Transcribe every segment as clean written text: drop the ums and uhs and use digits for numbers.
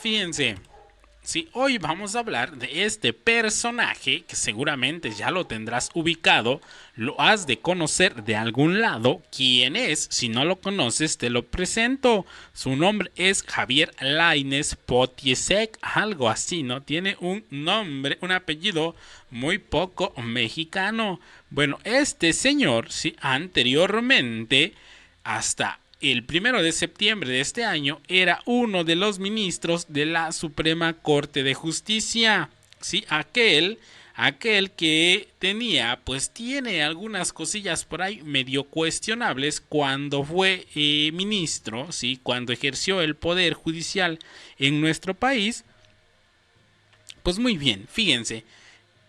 Fíjense, sí, hoy vamos a hablar de este personaje que seguramente ya lo tendrás ubicado, lo has de conocer de algún lado. ¿Quién es? Si no lo conoces, te lo presento. Su nombre es Javier Lainez Potiesek, algo así, ¿no? Tiene un nombre, un apellido muy poco mexicano. Bueno, este señor, sí, anteriormente, hasta el 1 de septiembre de este año, era uno de los ministros de la Suprema Corte de Justicia. Sí, aquel que tenía, pues tiene algunas cosillas por ahí medio cuestionables cuando fue ministro, sí, cuando ejerció el poder judicial en nuestro país. Pues muy bien, fíjense,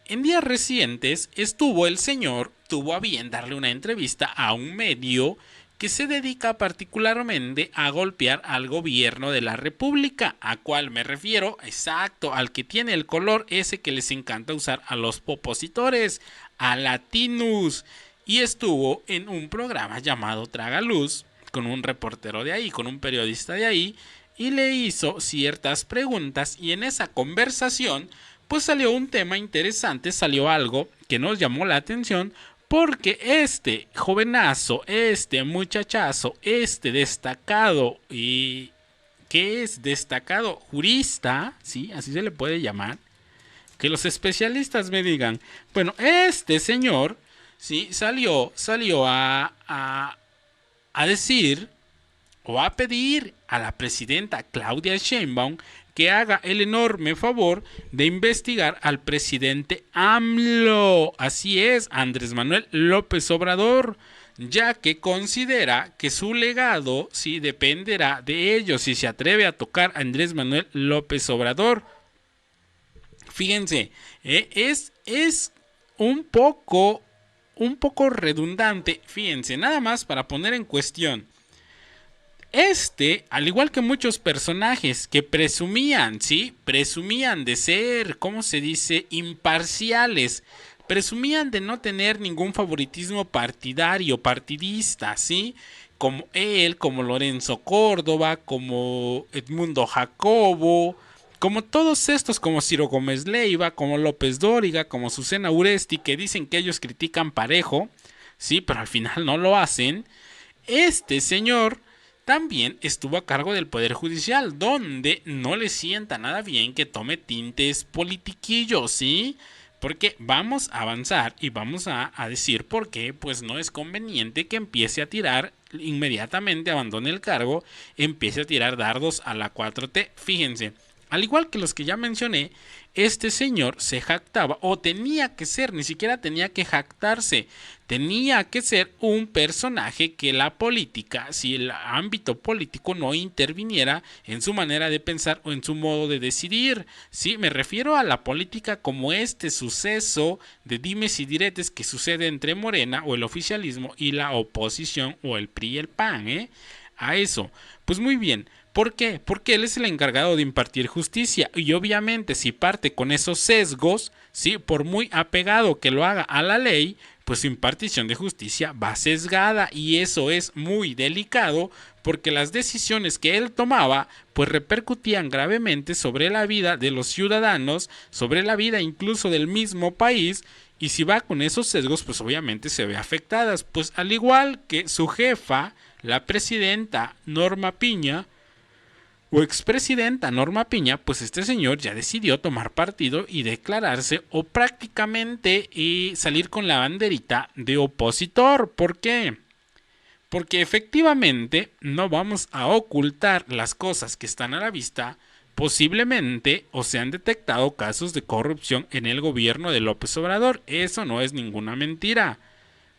en días recientes estuvo el señor, tuvo a bien darle una entrevista a un medio que se dedica particularmente a golpear al gobierno de la República. ¿A cuál me refiero? Exacto, al que tiene el color ese que les encanta usar a los opositores, a Latinus. Y estuvo en un programa llamado Tragaluz, con un reportero de ahí, con un periodista de ahí, y le hizo ciertas preguntas, y en esa conversación pues salió un tema interesante, salió algo que nos llamó la atención, porque este jovenazo, este muchachazo, este destacado y que es destacado jurista, sí, así se le puede llamar, que los especialistas me digan, bueno, este señor, sí, salió a decir o a pedir a la presidenta Claudia Sheinbaum que haga el enorme favor de investigar al presidente AMLO. Así es, Andrés Manuel López Obrador, ya que considera que su legado sí dependerá de ello si se atreve a tocar a Andrés Manuel López Obrador. Fíjense, es un poco redundante. Fíjense, nada más para poner en cuestión. Al igual que muchos personajes que presumían, ¿sí? Presumían de ser, ¿cómo se dice? Imparciales. Presumían de no tener ningún favoritismo partidario, partidista, ¿sí? Como él, como Lorenzo Córdoba, como Edmundo Jacobo, como todos estos, como Ciro Gómez Leiva, como López Dóriga, como Susana Uresti, que dicen que ellos critican parejo, ¿sí? Pero al final no lo hacen. Este señor también estuvo a cargo del Poder Judicial, donde no le sienta nada bien que tome tintes politiquillos, ¿sí? Porque vamos a avanzar y vamos a decir por qué, pues no es conveniente que empiece a tirar inmediatamente, abandone el cargo, empiece a tirar dardos a la 4T. Fíjense, al igual que los que ya mencioné, este señor se jactaba, o tenía que ser, ni siquiera tenía que jactarse, tenía que ser un personaje que la política, si el ámbito político no interviniera en su manera de pensar o en su modo de decidir. Sí, me refiero a la política como este suceso de dimes y diretes que sucede entre Morena o el oficialismo y la oposición o el PRI y el PAN, a eso. Pues muy bien. ¿Por qué? Porque él es el encargado de impartir justicia y obviamente si parte con esos sesgos, sí, por muy apegado que lo haga a la ley, pues su impartición de justicia va sesgada y eso es muy delicado porque las decisiones que él tomaba pues repercutían gravemente sobre la vida de los ciudadanos, sobre la vida incluso del mismo país. Y si va con esos sesgos, pues obviamente se ve afectadas. Pues al igual que su jefa, la presidenta Norma Piña, o expresidenta Norma Piña, pues este señor ya decidió tomar partido y declararse o prácticamente salir con la banderita de opositor. ¿Por qué? Porque efectivamente no vamos a ocultar las cosas que están a la vista. Posiblemente o se han detectado casos de corrupción en el gobierno de López Obrador. Eso no es ninguna mentira.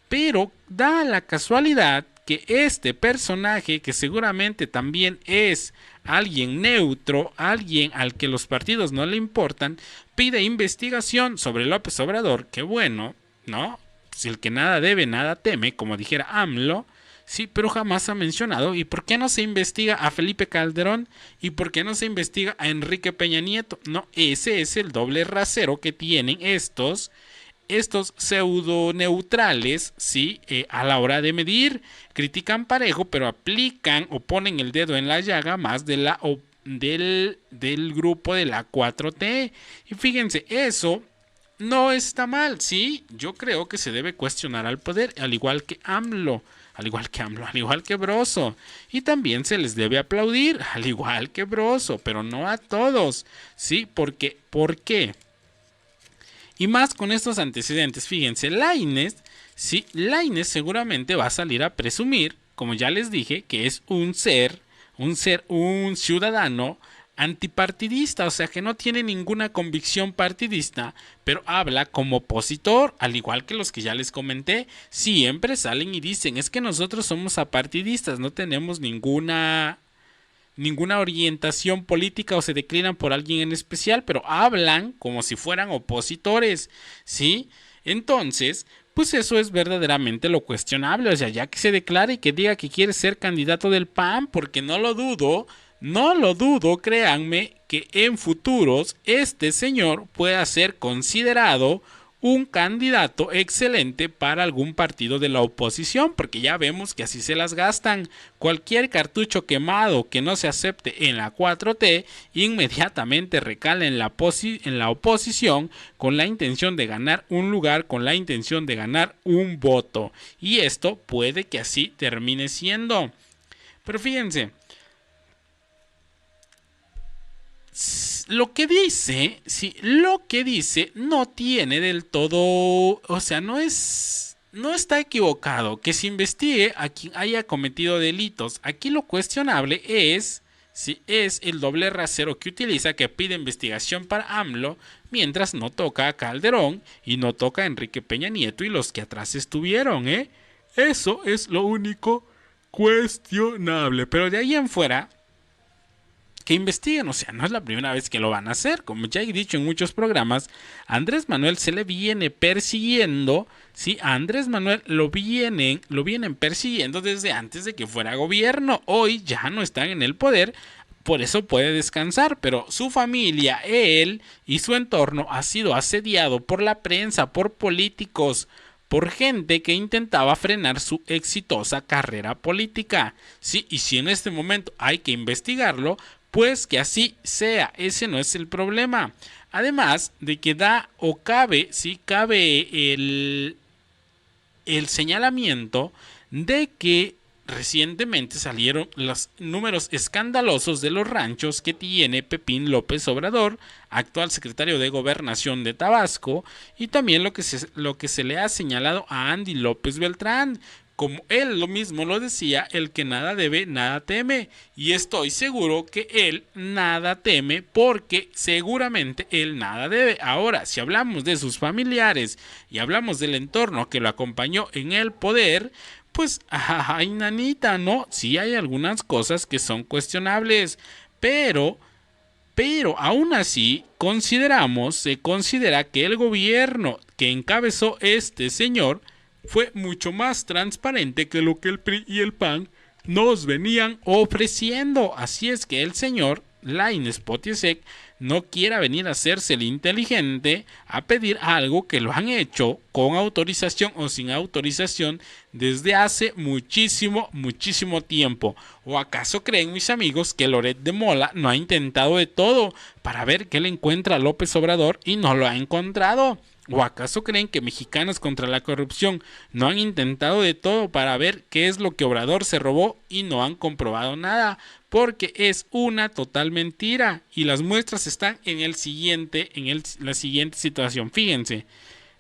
Pero da la casualidad que este personaje, que seguramente también es alguien neutro, alguien al que los partidos no le importan, pide investigación sobre López Obrador, que bueno, ¿no? Si el que nada debe, nada teme, como dijera AMLO, sí, pero jamás ha mencionado. ¿Y por qué no se investiga a Felipe Calderón? ¿Y por qué no se investiga a Enrique Peña Nieto? No, ese es el doble rasero que tienen estos pseudo neutrales, sí, a la hora de medir, critican parejo, pero aplican o ponen el dedo en la llaga más del grupo de la 4T. Y fíjense, eso no está mal, ¿sí? Yo creo que se debe cuestionar al poder, al igual que AMLO, al igual que Broso. Y también se les debe aplaudir, al igual que Broso, pero no a todos, ¿sí? Porque, ¿por qué? Y más con estos antecedentes, fíjense, Lainez, sí, Lainez seguramente va a salir a presumir, como ya les dije, que es un ciudadano antipartidista, o sea que no tiene ninguna convicción partidista, pero habla como opositor, al igual que los que ya les comenté, siempre salen y dicen, es que nosotros somos apartidistas, no tenemos ninguna orientación política o se declinan por alguien en especial, pero hablan como si fueran opositores, ¿sí? Entonces, pues eso es verdaderamente lo cuestionable, o sea, ya que se declare y que diga que quiere ser candidato del PAN, porque no lo dudo, créanme, que en futuros este señor pueda ser considerado un candidato excelente para algún partido de la oposición, porque ya vemos que así se las gastan. Cualquier cartucho quemado que no se acepte en la 4T, inmediatamente recala en la oposición con la intención de ganar un lugar, con la intención de ganar un voto. Y esto puede que así termine siendo. Pero fíjense, lo que dice, sí, lo que dice no tiene del todo, o sea, no está equivocado que se investigue a quien haya cometido delitos. Aquí lo cuestionable es si es el doble rasero que utiliza, que pide investigación para AMLO, mientras no toca a Calderón y no toca a Enrique Peña Nieto y los que atrás estuvieron, ¿eh? Eso es lo único cuestionable. Pero de ahí en fuera, que investiguen, o sea, no es la primera vez que lo van a hacer. Como ya he dicho en muchos programas, a Andrés Manuel se le viene persiguiendo, ¿sí? A Andrés Manuel lo vienen persiguiendo desde antes de que fuera gobierno. Hoy ya no están en el poder, por eso puede descansar, pero su familia, él y su entorno ha sido asediado por la prensa, por políticos, por gente que intentaba frenar su exitosa carrera política. Sí, y si en este momento hay que investigarlo, pues que así sea, ese no es el problema. Además de que cabe el señalamiento de que recientemente salieron los números escandalosos de los ranchos que tiene Pepín López Obrador, actual secretario de Gobernación de Tabasco, y también lo que se le ha señalado a Andy López Beltrán. Como él lo mismo lo decía, el que nada debe, nada teme. Y estoy seguro que él nada teme porque seguramente él nada debe. Ahora, si hablamos de sus familiares y hablamos del entorno que lo acompañó en el poder, pues, ay, nanita, ¿no? Sí hay algunas cosas que son cuestionables, pero aún así se considera que el gobierno que encabezó este señor fue mucho más transparente que lo que el PRI y el PAN nos venían ofreciendo. Así es que el señor Lainez Potiesek no quiera venir a hacerse el inteligente a pedir algo que lo han hecho con autorización o sin autorización desde hace muchísimo tiempo. ¿O acaso creen, mis amigos, que Loret de Mola no ha intentado de todo para ver qué le encuentra a López Obrador y no lo ha encontrado? ¿O acaso creen que Mexicanos contra la Corrupción no han intentado de todo para ver qué es lo que Obrador se robó y no han comprobado nada? Porque es una total mentira y las muestras están en la siguiente situación. Fíjense,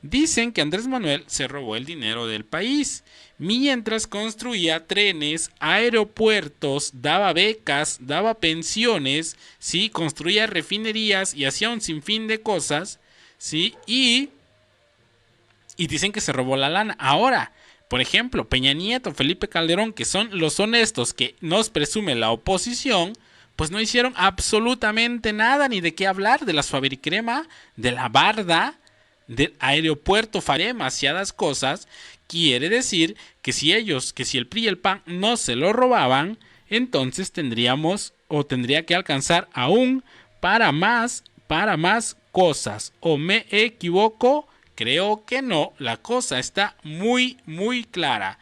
dicen que Andrés Manuel se robó el dinero del país mientras construía trenes, aeropuertos, daba becas, daba pensiones, ¿sí? Construía refinerías y hacía un sinfín de cosas, ¿sí? Y dicen que se robó la lana. Ahora, por ejemplo, Peña Nieto, Felipe Calderón, que son los honestos que nos presume la oposición, pues no hicieron absolutamente nada, ni de qué hablar, de la Suaviricrema, de la Barda, del aeropuerto, faré demasiadas cosas. Quiere decir que si el PRI y el PAN no se lo robaban, entonces tendría que alcanzar aún para más cosas. ¿O me equivoco? Creo que no, la cosa está muy clara.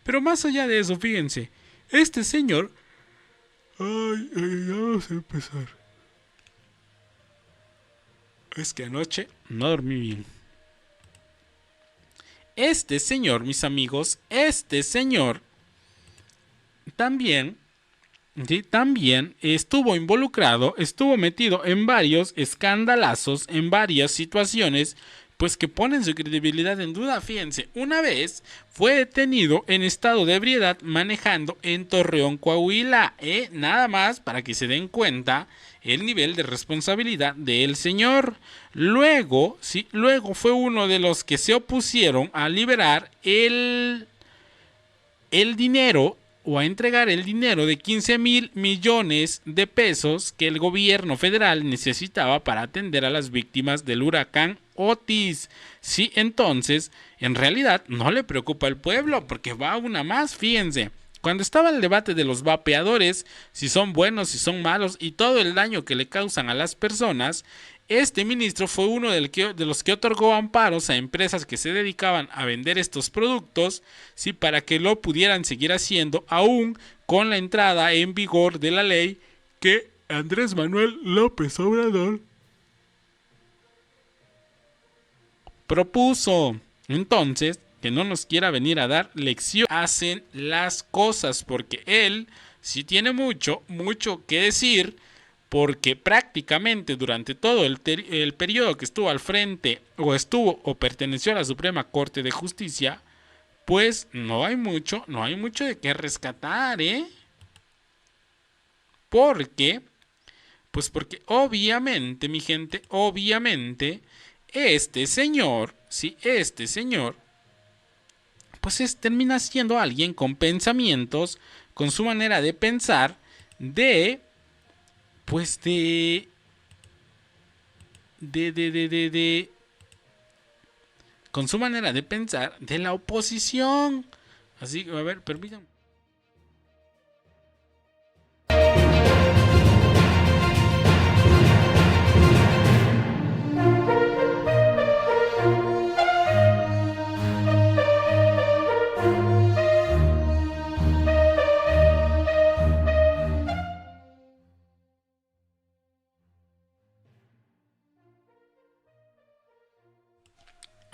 Pero más allá de eso, fíjense, este señor Vamos a empezar. Es que anoche no dormí bien. Este señor, mis amigos, este señor también, ¿sí? También estuvo involucrado, estuvo metido en varios escandalazos, en varias situaciones, pues que ponen su credibilidad en duda. Fíjense, una vez fue detenido en estado de ebriedad manejando en Torreón, Coahuila. Nada más para que se den cuenta el nivel de responsabilidad del señor. Luego, sí, luego fue uno de los que se opusieron a liberar el dinero o a entregar el dinero de 15,000 millones de pesos que el gobierno federal necesitaba para atender a las víctimas del huracán Otis. Sí, entonces, en realidad no le preocupa al pueblo porque va una más, fíjense. Cuando estaba el debate de los vapeadores, si son buenos, si son malos y todo el daño que le causan a las personas, este ministro fue uno de los que otorgó amparos a empresas que se dedicaban a vender estos productos, ¿sí? Para que lo pudieran seguir haciendo aún con la entrada en vigor de la ley que Andrés Manuel López Obrador propuso. Entonces, que no nos quiera venir a dar lección, hacen las cosas porque él sí tiene mucho que decir, porque prácticamente durante todo el periodo que estuvo al frente o perteneció a la Suprema Corte de Justicia, pues no hay mucho de qué rescatar, porque obviamente, mi gente, obviamente este señor, pues termina siendo alguien con pensamientos, con su manera de pensar, con su manera de pensar de la oposición. Así que, a ver, permítanme.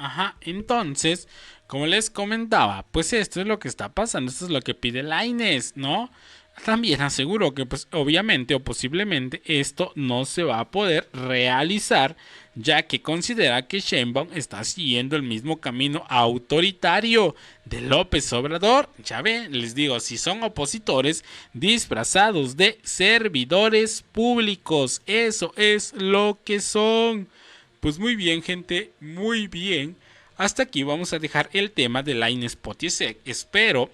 Ajá, entonces, como les comentaba, pues esto es lo que está pasando, esto es lo que pide Lainez, ¿no? También aseguro que pues obviamente o posiblemente esto no se va a poder realizar, ya que considera que Sheinbaum está siguiendo el mismo camino autoritario de López Obrador. Ya ven, les digo, si son opositores disfrazados de servidores públicos, eso es lo que son. Pues muy bien, gente, muy bien. Hasta aquí vamos a dejar el tema de Lainez Potisek. Espero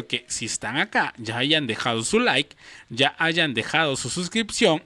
que si están acá ya hayan dejado su like, ya hayan dejado su suscripción,